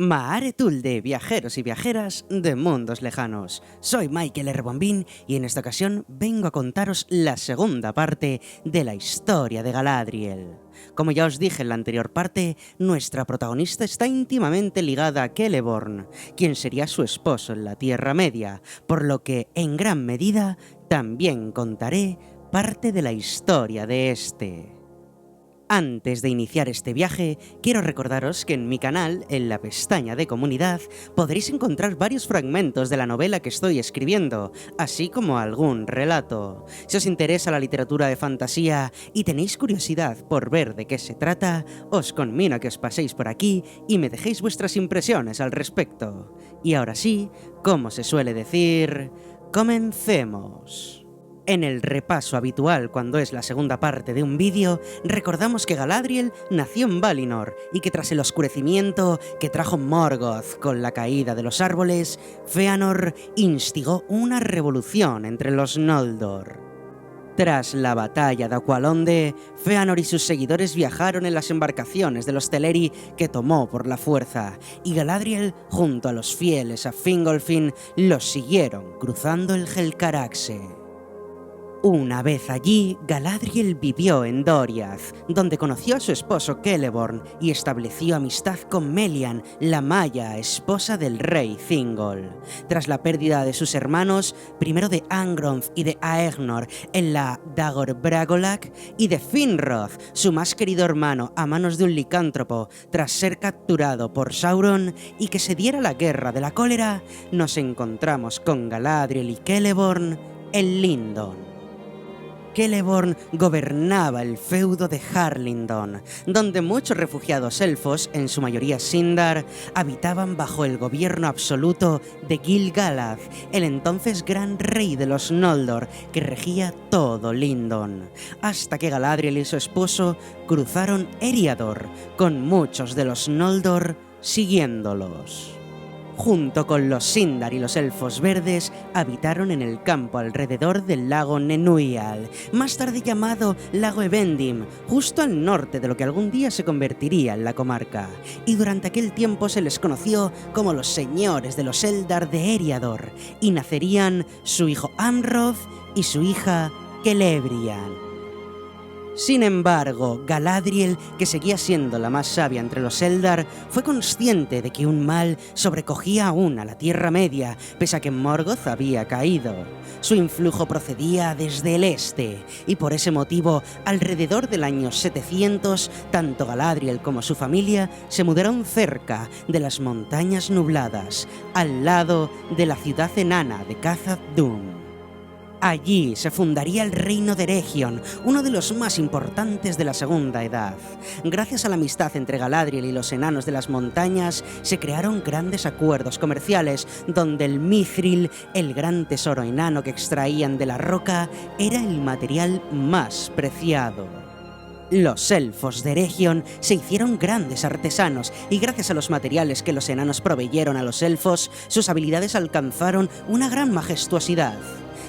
Maharetul viajeros y viajeras de mundos lejanos. Soy Michael R. Bombín y en esta ocasión vengo a contaros la segunda parte de la historia de Galadriel. Como ya os dije en la anterior parte, nuestra protagonista está íntimamente ligada a Celeborn, quien sería su esposo en la Tierra Media, por lo que, en gran medida, también contaré parte de la historia de este. Antes de iniciar este viaje, quiero recordaros que en mi canal, en la pestaña de comunidad, podréis encontrar varios fragmentos de la novela que estoy escribiendo, así como algún relato. Si os interesa la literatura de fantasía y tenéis curiosidad por ver de qué se trata, os conmino a que os paséis por aquí y me dejéis vuestras impresiones al respecto. Y ahora sí, como se suele decir, comencemos. En el repaso habitual cuando es la segunda parte de un vídeo, recordamos que Galadriel nació en Valinor y que tras el oscurecimiento que trajo Morgoth con la caída de los árboles, Fëanor instigó una revolución entre los Noldor. Tras la batalla de Aqualonde, Fëanor y sus seguidores viajaron en las embarcaciones de los Teleri que tomó por la fuerza, y Galadriel, junto a los fieles a Fingolfin, los siguieron cruzando el Helcaraxe. Una vez allí, Galadriel vivió en Doriath, donde conoció a su esposo Celeborn y estableció amistad con Melian, la Maya, esposa del rey Thingol. Tras la pérdida de sus hermanos, primero de Angronth y de Aegnor en la Dagor Bragollach, y de Finrod, su más querido hermano, a manos de un licántropo, tras ser capturado por Sauron y que se diera la Guerra de la Cólera, nos encontramos con Galadriel y Celeborn en Lindon. Celeborn gobernaba el feudo de Harlindon, donde muchos refugiados elfos, en su mayoría Sindar, habitaban bajo el gobierno absoluto de Gil-galad, el entonces gran rey de los Noldor, que regía todo Lindon, hasta que Galadriel y su esposo cruzaron Eriador, con muchos de los Noldor siguiéndolos. Junto con los Sindar y los Elfos Verdes, habitaron en el campo alrededor del lago Nenúial, más tarde llamado Lago Evendim, justo al norte de lo que algún día se convertiría en la comarca, y durante aquel tiempo se les conoció como los señores de los Eldar de Eriador, y nacerían su hijo Amroth y su hija Celebrian. Sin embargo, Galadriel, que seguía siendo la más sabia entre los Eldar, fue consciente de que un mal sobrecogía aún a la Tierra Media, pese a que Morgoth había caído. Su influjo procedía desde el este, y por ese motivo, alrededor del año 700, tanto Galadriel como su familia se mudaron cerca de las Montañas Nubladas, al lado de la ciudad enana de Khazad-dûm. Allí se fundaría el reino de Eregion, uno de los más importantes de la Segunda Edad. Gracias a la amistad entre Galadriel y los enanos de las montañas, se crearon grandes acuerdos comerciales, donde el mithril, el gran tesoro enano que extraían de la roca, era el material más preciado. Los elfos de Eregion se hicieron grandes artesanos y gracias a los materiales que los enanos proveyeron a los elfos, sus habilidades alcanzaron una gran majestuosidad.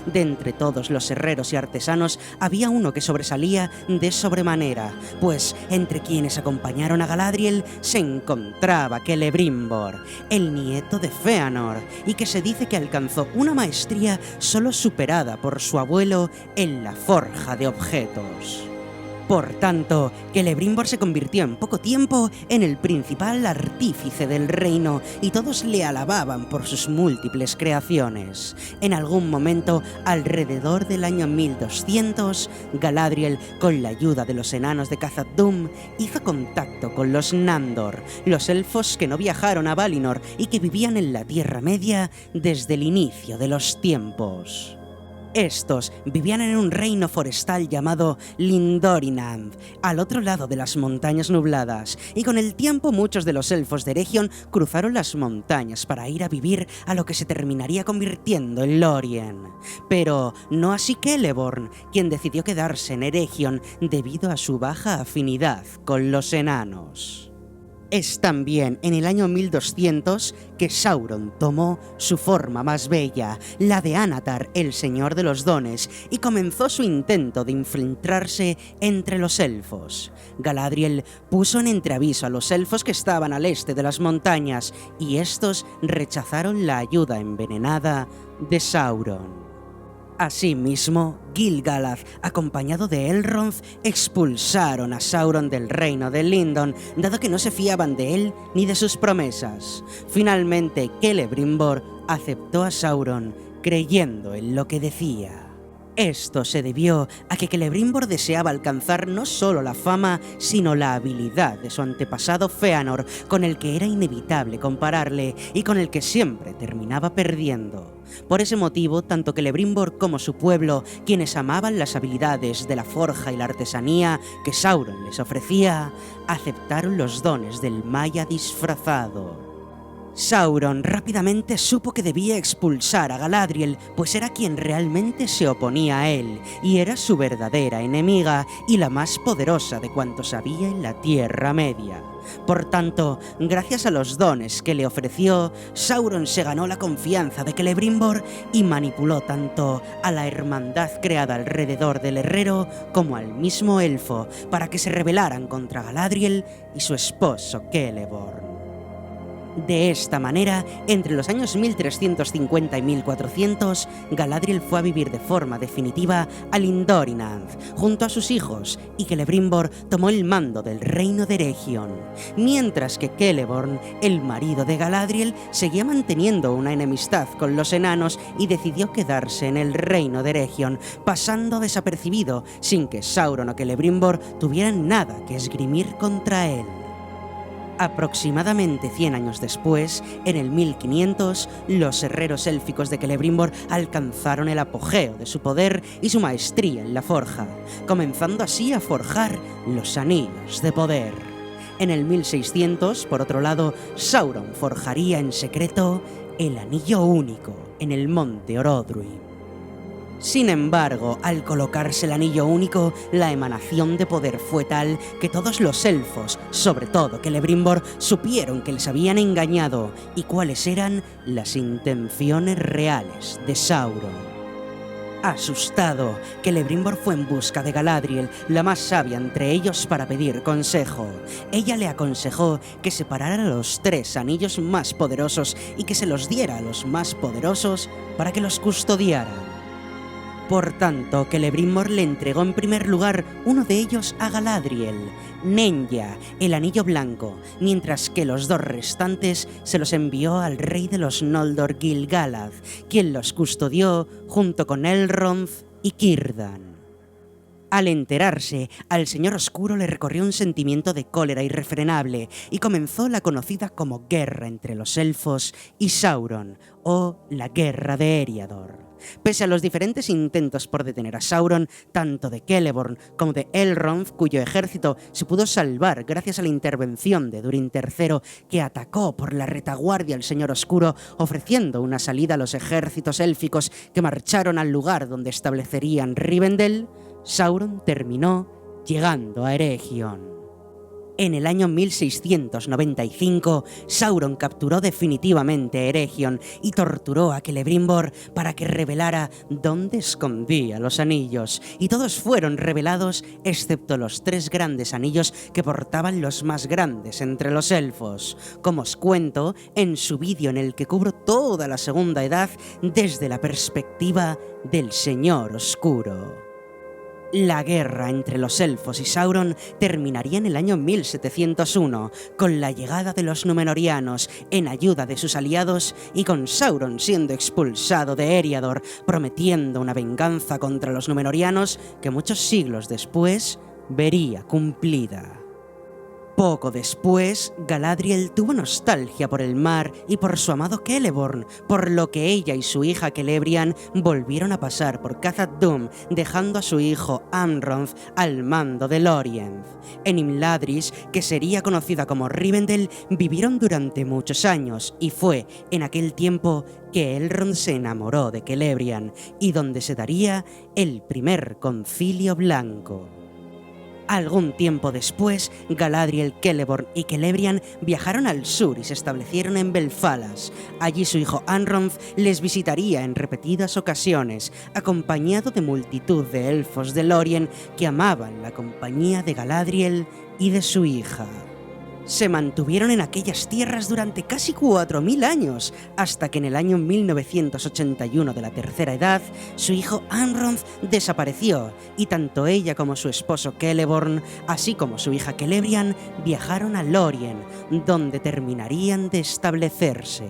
De entre todos los herreros y artesanos había uno que sobresalía de sobremanera, pues entre quienes acompañaron a Galadriel se encontraba Celebrimbor, el nieto de Fëanor, y que se dice que alcanzó una maestría solo superada por su abuelo en la forja de objetos. Por tanto, Celebrimbor se convirtió en poco tiempo en el principal artífice del reino y todos le alababan por sus múltiples creaciones. En algún momento, alrededor del año 1200, Galadriel, con la ayuda de los enanos de Khazad-dûm, hizo contacto con los Nandor, los elfos que no viajaron a Valinor y que vivían en la Tierra Media desde el inicio de los tiempos. Estos vivían en un reino forestal llamado Lindoriland, al otro lado de las Montañas Nubladas, y con el tiempo muchos de los elfos de Eregion cruzaron las montañas para ir a vivir a lo que se terminaría convirtiendo en Lórien. Pero no así Celeborn, quien decidió quedarse en Eregion debido a su baja afinidad con los enanos. Es también en el año 1200 que Sauron tomó su forma más bella, la de Anatar, el Señor de los Dones, y comenzó su intento de infiltrarse entre los elfos. Galadriel puso en entreaviso a los elfos que estaban al este de las montañas, y estos rechazaron la ayuda envenenada de Sauron. Asimismo, Gil-galad, acompañado de Elrond, expulsaron a Sauron del reino de Lindon, dado que no se fiaban de él ni de sus promesas. Finalmente, Celebrimbor aceptó a Sauron, creyendo en lo que decía. Esto se debió a que Celebrimbor deseaba alcanzar no solo la fama, sino la habilidad de su antepasado Fëanor, con el que era inevitable compararle y con el que siempre terminaba perdiendo. Por ese motivo, tanto Celebrimbor como su pueblo, quienes amaban las habilidades de la forja y la artesanía que Sauron les ofrecía, aceptaron los dones del Maya disfrazado. Sauron rápidamente supo que debía expulsar a Galadriel, pues era quien realmente se oponía a él, y era su verdadera enemiga y la más poderosa de cuantos había en la Tierra Media. Por tanto, gracias a los dones que le ofreció, Sauron se ganó la confianza de Celebrimbor y manipuló tanto a la hermandad creada alrededor del herrero como al mismo elfo para que se rebelaran contra Galadriel y su esposo Celeborn. De esta manera, entre los años 1350 y 1400, Galadriel fue a vivir de forma definitiva a Lindorinath, junto a sus hijos, y Celebrimbor tomó el mando del reino de Eregion, mientras que Celeborn, el marido de Galadriel, seguía manteniendo una enemistad con los enanos y decidió quedarse en el reino de Eregion, pasando desapercibido, sin que Sauron o Celebrimbor tuvieran nada que esgrimir contra él. Aproximadamente 100 años después, en el 1500, los herreros élficos de Celebrimbor alcanzaron el apogeo de su poder y su maestría en la forja, comenzando así a forjar los anillos de poder. En el 1600, por otro lado, Sauron forjaría en secreto el Anillo Único en el monte Orodruin. Sin embargo, al colocarse el anillo único, la emanación de poder fue tal que todos los elfos, sobre todo Celebrimbor, supieron que les habían engañado y cuáles eran las intenciones reales de Sauron. Asustado, Celebrimbor fue en busca de Galadriel, la más sabia entre ellos, para pedir consejo. Ella le aconsejó que separara los 3 anillos más poderosos y que se los diera a los más poderosos para que los custodiaran. Por tanto, Celebrimbor le entregó en primer lugar uno de ellos a Galadriel, Nenya, el anillo blanco, mientras que los 2 restantes se los envió al rey de los Noldor, Gil-galad, quien los custodió junto con Elrond y Círdan. Al enterarse, al Señor Oscuro le recorrió un sentimiento de cólera irrefrenable y comenzó la conocida como Guerra entre los Elfos y Sauron, o la Guerra de Eriador. Pese a los diferentes intentos por detener a Sauron, tanto de Celeborn como de Elrond, cuyo ejército se pudo salvar gracias a la intervención de Durin III, que atacó por la retaguardia al Señor Oscuro, ofreciendo una salida a los ejércitos élficos que marcharon al lugar donde establecerían Rivendell, Sauron terminó llegando a Eregion. En el año 1695, Sauron capturó definitivamente Eregion y torturó a Celebrimbor para que revelara dónde escondía los anillos, y todos fueron revelados excepto los 3 grandes anillos que portaban los más grandes entre los elfos, como os cuento en su vídeo en el que cubro toda la Segunda Edad desde la perspectiva del Señor Oscuro. La guerra entre los elfos y Sauron terminaría en el año 1701, con la llegada de los Númenóreanos en ayuda de sus aliados y con Sauron siendo expulsado de Eriador, prometiendo una venganza contra los Númenóreanos que muchos siglos después vería cumplida. Poco después, Galadriel tuvo nostalgia por el mar y por su amado Celeborn, por lo que ella y su hija Celebrian volvieron a pasar por Khazad-dûm, dejando a su hijo Amroth al mando de Lorien. En Imladris, que sería conocida como Rivendell, vivieron durante muchos años, y fue en aquel tiempo que Elrond se enamoró de Celebrian, y donde se daría el primer concilio blanco. Algún tiempo después, Galadriel, Celeborn y Celebrian viajaron al sur y se establecieron en Belfalas. Allí su hijo Anronth les visitaría en repetidas ocasiones, acompañado de multitud de elfos de Lórien que amaban la compañía de Galadriel y de su hija. Se mantuvieron en aquellas tierras durante casi 4000 años, hasta que en el año 1981 de la Tercera Edad, su hijo Anronth desapareció y tanto ella como su esposo Celeborn, así como su hija Celebrian, viajaron a Lórien, donde terminarían de establecerse.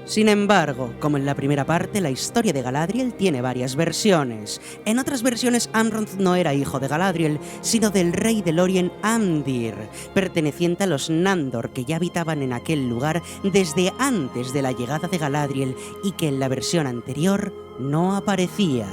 Sin embargo, como en la primera parte, la historia de Galadriel tiene varias versiones. En otras versiones, Anronth no era hijo de Galadriel, sino del rey de Lórien Amdir, perteneciente a los Nandor, que ya habitaban en aquel lugar desde antes de la llegada de Galadriel y que en la versión anterior no aparecía.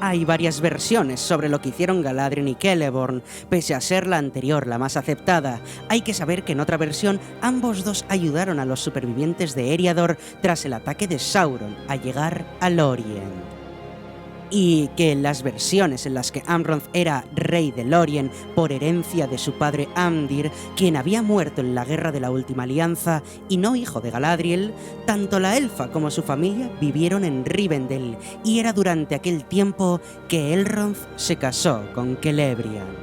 Hay varias versiones sobre lo que hicieron Galadriel y Celeborn, pese a ser la anterior la más aceptada. Hay que saber que en otra versión ambos dos ayudaron a los supervivientes de Eriador tras el ataque de Sauron a llegar a Lórien. Y que en las versiones en las que Anronth era rey de Lórien por herencia de su padre Amdir, quien había muerto en la Guerra de la Última Alianza y no hijo de Galadriel, tanto la elfa como su familia vivieron en Rivendell, y era durante aquel tiempo que Elrond se casó con Celebrian.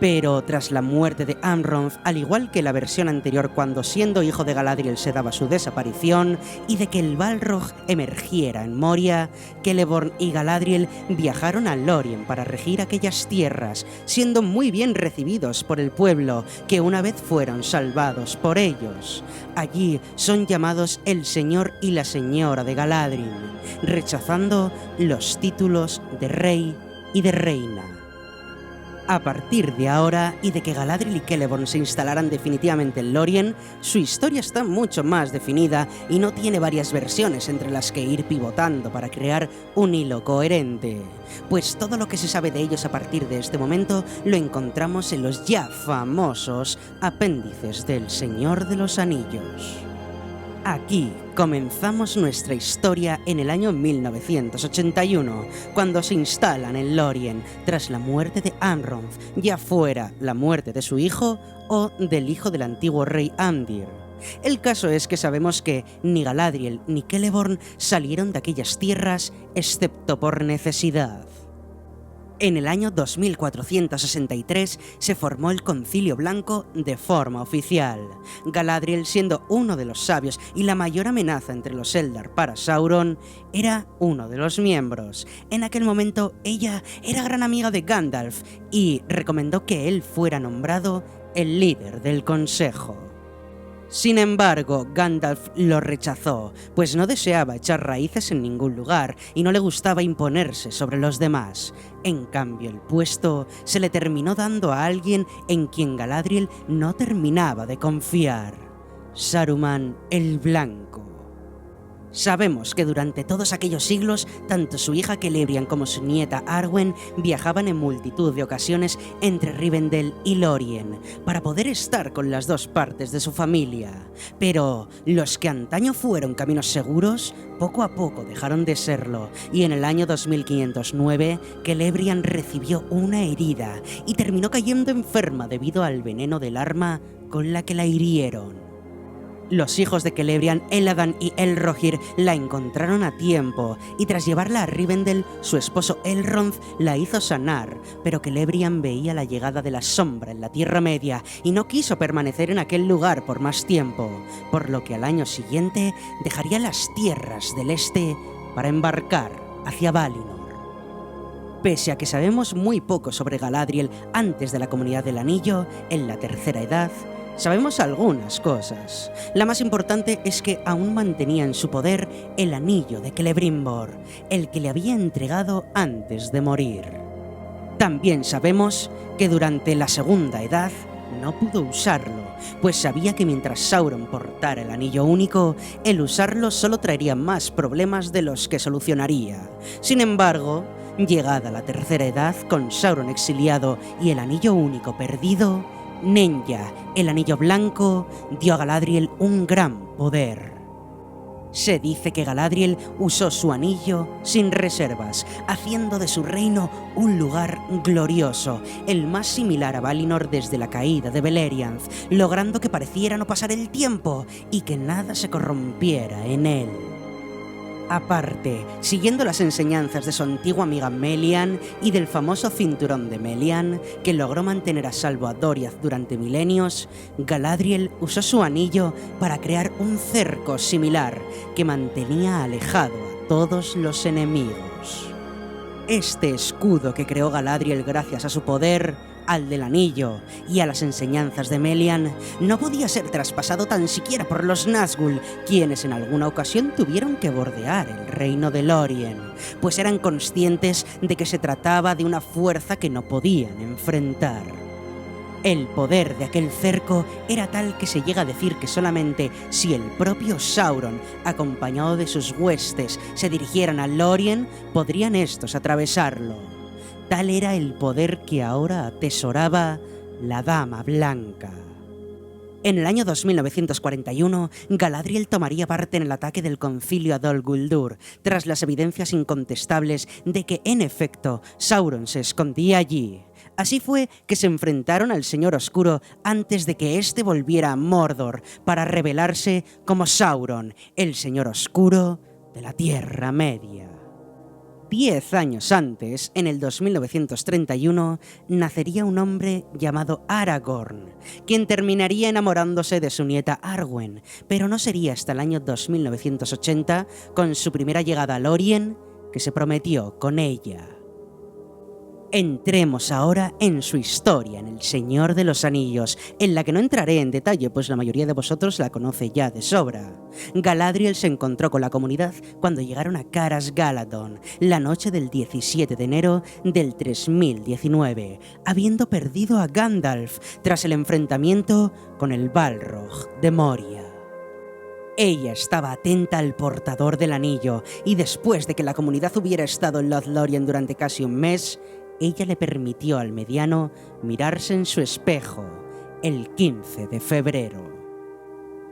Pero tras la muerte de Anronth, al igual que la versión anterior cuando siendo hijo de Galadriel se daba su desaparición y de que el Balrog emergiera en Moria, Celeborn y Galadriel viajaron a Lórien para regir aquellas tierras, siendo muy bien recibidos por el pueblo, que una vez fueron salvados por ellos. Allí son llamados el señor y la señora de Galadriel, rechazando los títulos de rey y de reina. A partir de ahora, y de que Galadriel y Celeborn se instalaran definitivamente en Lórien, su historia está mucho más definida y no tiene varias versiones entre las que ir pivotando para crear un hilo coherente. Pues todo lo que se sabe de ellos a partir de este momento lo encontramos en los ya famosos apéndices del Señor de los Anillos. Aquí comenzamos nuestra historia en el año 1981, cuando se instalan en Lórien tras la muerte de Anronth, ya fuera la muerte de su hijo o del hijo del antiguo rey Amdir. El caso es que sabemos que ni Galadriel ni Celeborn salieron de aquellas tierras excepto por necesidad. En el año 2463 se formó el Concilio Blanco de forma oficial, Galadriel, siendo uno de los sabios y la mayor amenaza entre los Eldar para Sauron, era uno de los miembros. En aquel momento ella era gran amiga de Gandalf y recomendó que él fuera nombrado el líder del consejo. Sin embargo, Gandalf lo rechazó, pues no deseaba echar raíces en ningún lugar y no le gustaba imponerse sobre los demás. En cambio, el puesto se le terminó dando a alguien en quien Galadriel no terminaba de confiar: Saruman el Blanco. Sabemos que durante todos aquellos siglos, tanto su hija Celebrian como su nieta Arwen viajaban en multitud de ocasiones entre Rivendell y Lórien, para poder estar con las dos partes de su familia. Pero los que antaño fueron caminos seguros, poco a poco dejaron de serlo, y en el año 2509, Celebrian recibió una herida y terminó cayendo enferma debido al veneno del arma con la que la hirieron. Los hijos de Celebrian, Eladan y Elrohir, la encontraron a tiempo, y tras llevarla a Rivendell, su esposo Elrond la hizo sanar, pero Celebrian veía la llegada de la sombra en la Tierra Media y no quiso permanecer en aquel lugar por más tiempo, por lo que al año siguiente dejaría las tierras del este para embarcar hacia Valinor. Pese a que sabemos muy poco sobre Galadriel antes de la Comunidad del Anillo, en la Tercera Edad, sabemos algunas cosas. La más importante es que aún mantenía en su poder el anillo de Celebrimbor, el que le había entregado antes de morir. También sabemos que durante la Segunda Edad no pudo usarlo, pues sabía que mientras Sauron portara el anillo único, el usarlo solo traería más problemas de los que solucionaría. Sin embargo, llegada la Tercera Edad, con Sauron exiliado y el anillo único perdido, Nenya, el Anillo Blanco, dio a Galadriel un gran poder. Se dice que Galadriel usó su anillo sin reservas, haciendo de su reino un lugar glorioso, el más similar a Valinor desde la caída de Beleriand, logrando que pareciera no pasar el tiempo y que nada se corrompiera en él. Aparte, siguiendo las enseñanzas de su antigua amiga Melian y del famoso cinturón de Melian, que logró mantener a salvo a Doriath durante milenios, Galadriel usó su anillo para crear un cerco similar que mantenía alejado a todos los enemigos. Este escudo que creó Galadriel gracias a su poder, al del anillo y a las enseñanzas de Melian, no podía ser traspasado tan siquiera por los Nazgûl, quienes en alguna ocasión tuvieron que bordear el reino de Lórien, pues eran conscientes de que se trataba de una fuerza que no podían enfrentar. El poder de aquel cerco era tal que se llega a decir que solamente si el propio Sauron, acompañado de sus huestes, se dirigieran a Lórien, podrían estos atravesarlo. Tal era el poder que ahora atesoraba la Dama Blanca. En el año 2941, Galadriel tomaría parte en el ataque del concilio a Dol Guldur, tras las evidencias incontestables de que, en efecto, Sauron se escondía allí. Así fue que se enfrentaron al Señor Oscuro antes de que éste volviera a Mordor para revelarse como Sauron, el Señor Oscuro de la Tierra Media. 10 años antes, en el 2931, nacería un hombre llamado Aragorn, quien terminaría enamorándose de su nieta Arwen, pero no sería hasta el año 2980, con su primera llegada a Lórien, que se prometió con ella. Entremos ahora en su historia, en El Señor de los Anillos, en la que no entraré en detalle, pues la mayoría de vosotros la conoce ya de sobra. Galadriel se encontró con la comunidad cuando llegaron a Caras Galadon, la noche del 17 de enero del 3019, habiendo perdido a Gandalf tras el enfrentamiento con el Balrog de Moria. Ella estaba atenta al portador del anillo, y después de que la comunidad hubiera estado en Lothlórien durante casi un mes, ella le permitió al mediano mirarse en su espejo el 15 de febrero.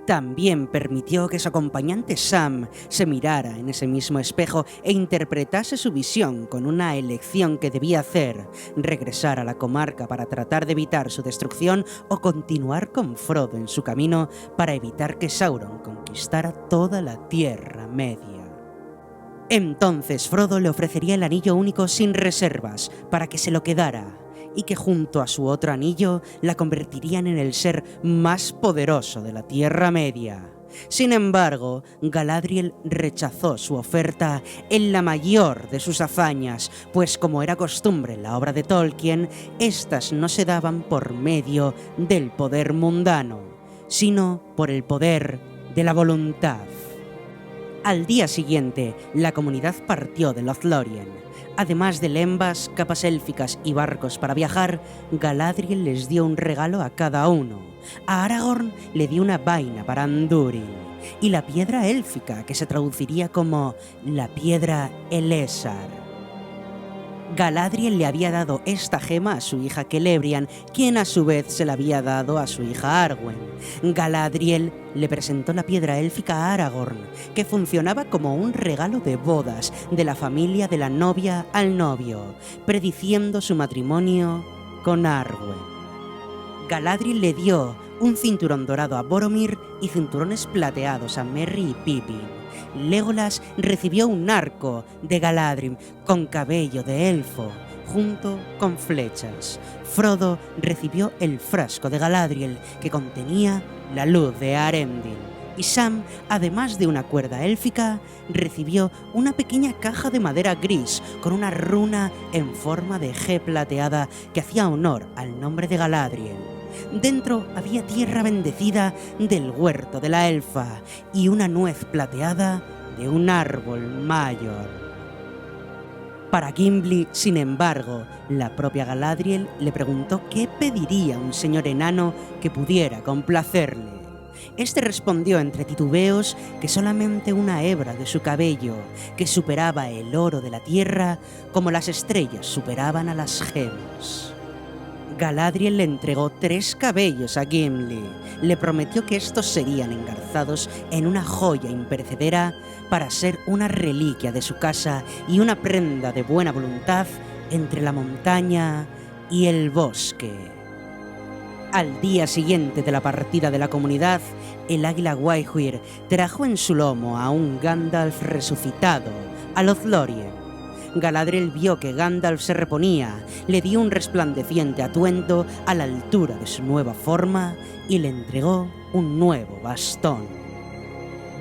También permitió que su acompañante Sam se mirara en ese mismo espejo e interpretase su visión con una elección que debía hacer: regresar a la comarca para tratar de evitar su destrucción o continuar con Frodo en su camino para evitar que Sauron conquistara toda la Tierra Media. Entonces Frodo le ofrecería el anillo único sin reservas para que se lo quedara, y que junto a su otro anillo la convertirían en el ser más poderoso de la Tierra Media. Sin embargo, Galadriel rechazó su oferta en la mayor de sus hazañas, pues como era costumbre en la obra de Tolkien, estas no se daban por medio del poder mundano, sino por el poder de la voluntad. Al día siguiente, la comunidad partió de Lothlórien. Además de lembas, capas élficas y barcos para viajar, Galadriel les dio un regalo a cada uno. A Aragorn le dio una vaina para Andúril y la piedra élfica, que se traduciría como la piedra Elessar. Galadriel le había dado esta gema a su hija Celebrian, quien a su vez se la había dado a su hija Arwen. Galadriel le presentó la piedra élfica a Aragorn, que funcionaba como un regalo de bodas de la familia de la novia al novio, prediciendo su matrimonio con Arwen. Galadriel le dio un cinturón dorado a Boromir y cinturones plateados a Merry y Pippin. Legolas recibió un arco de Galadrim con cabello de elfo, junto con flechas. Frodo recibió el frasco de Galadriel, que contenía la luz de Arendil. Y Sam, además de una cuerda élfica, recibió una pequeña caja de madera gris con una runa en forma de G plateada que hacía honor al nombre de Galadriel. Dentro había tierra bendecida del huerto de la elfa y una nuez plateada de un árbol mayor. Para Gimli, sin embargo, la propia Galadriel le preguntó qué pediría un señor enano que pudiera complacerle. Este respondió entre titubeos que solamente una hebra de su cabello, que superaba el oro de la tierra como las estrellas superaban a las gemas. Galadriel le entregó 3 cabellos a Gimli. Le prometió que estos serían engarzados en una joya imperecedera para ser una reliquia de su casa y una prenda de buena voluntad entre la montaña y el bosque. Al día siguiente de la partida de la comunidad, el águila Gwaihir trajo en su lomo a un Gandalf resucitado, a Lothlórien. Galadriel vio que Gandalf se reponía, le dio un resplandeciente atuendo a la altura de su nueva forma y le entregó un nuevo bastón.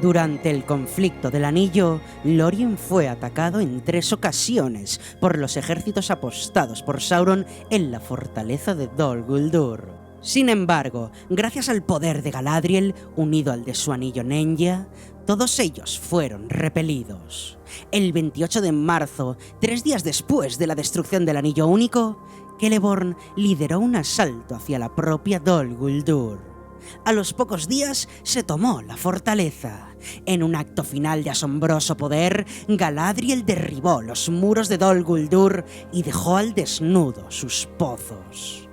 Durante el conflicto del anillo, Lórien fue atacado en 3 ocasiones por los ejércitos apostados por Sauron en la fortaleza de Dol Guldur. Sin embargo, gracias al poder de Galadriel, unido al de su anillo Nenya, todos ellos fueron repelidos. El 28 de marzo, 3 días después de la destrucción del Anillo Único, Celeborn lideró un asalto hacia la propia Dol Guldur. A los pocos días se tomó la fortaleza. En un acto final de asombroso poder, Galadriel derribó los muros de Dol Guldur y dejó al desnudo sus pozos.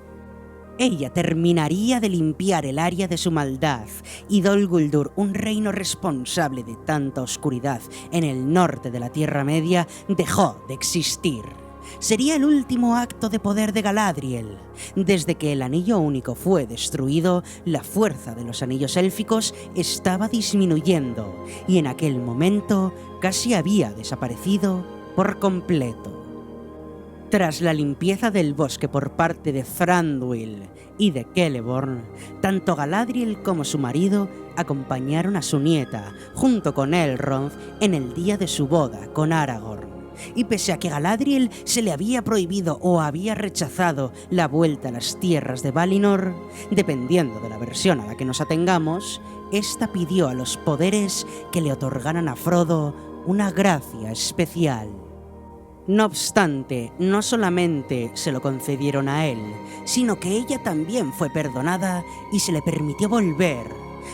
Ella terminaría de limpiar el área de su maldad, y Dol Guldur, un reino responsable de tanta oscuridad en el norte de la Tierra Media, dejó de existir. Sería el último acto de poder de Galadriel. Desde que el Anillo Único fue destruido, la fuerza de los anillos élficos estaba disminuyendo, y en aquel momento casi había desaparecido por completo. Tras la limpieza del bosque por parte de Thranduil y de Celeborn, tanto Galadriel como su marido acompañaron a su nieta, junto con Elrond, en el día de su boda con Aragorn. Y pese a que Galadriel se le había prohibido o había rechazado la vuelta a las tierras de Valinor, dependiendo de la versión a la que nos atengamos, esta pidió a los poderes que le otorgaran a Frodo una gracia especial. No obstante, no solamente se lo concedieron a él, sino que ella también fue perdonada y se le permitió volver,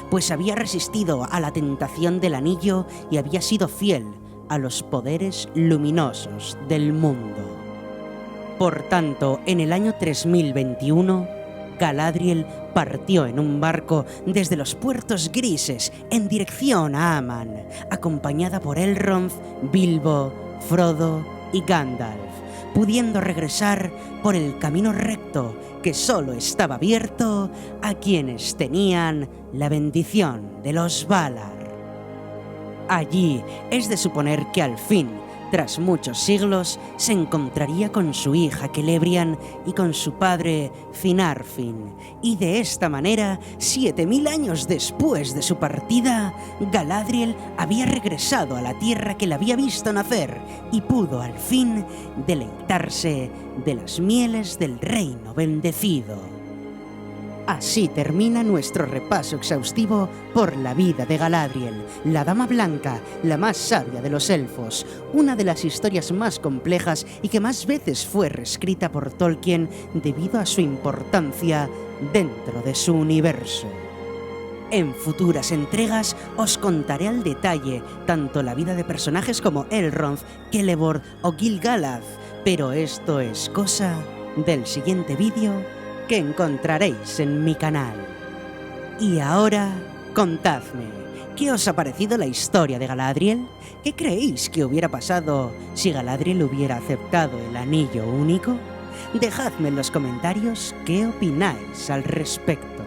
pues había resistido a la tentación del anillo y había sido fiel a los poderes luminosos del mundo. Por tanto, en el año 3021, Galadriel partió en un barco desde los puertos grises en dirección a Aman, acompañada por Elrond, Bilbo, Frodo y Gandalf, pudiendo regresar por el camino recto que solo estaba abierto a quienes tenían la bendición de los Valar. Allí es de suponer que al fin, tras muchos siglos, se encontraría con su hija Celebrian y con su padre Finarfin, y de esta manera, 7000 años después de su partida, Galadriel había regresado a la tierra que la había visto nacer y pudo al fin deleitarse de las mieles del reino bendecido. Así termina nuestro repaso exhaustivo por la vida de Galadriel, la Dama Blanca, la más sabia de los elfos, una de las historias más complejas y que más veces fue reescrita por Tolkien debido a su importancia dentro de su universo. En futuras entregas os contaré al detalle tanto la vida de personajes como Elrond, Celeborn o Gil-galad, pero esto es cosa del siguiente vídeo que encontraréis en mi canal. Y ahora, contadme, ¿qué os ha parecido la historia de Galadriel? ¿Qué creéis que hubiera pasado si Galadriel hubiera aceptado el Anillo Único? Dejadme en los comentarios qué opináis al respecto.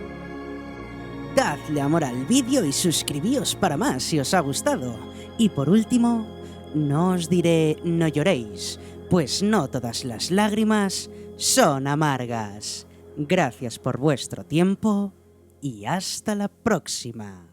Dadle amor al vídeo y suscribíos para más si os ha gustado. Y por último, no os diré no lloréis, pues no todas las lágrimas son amargas. Gracias por vuestro tiempo y hasta la próxima.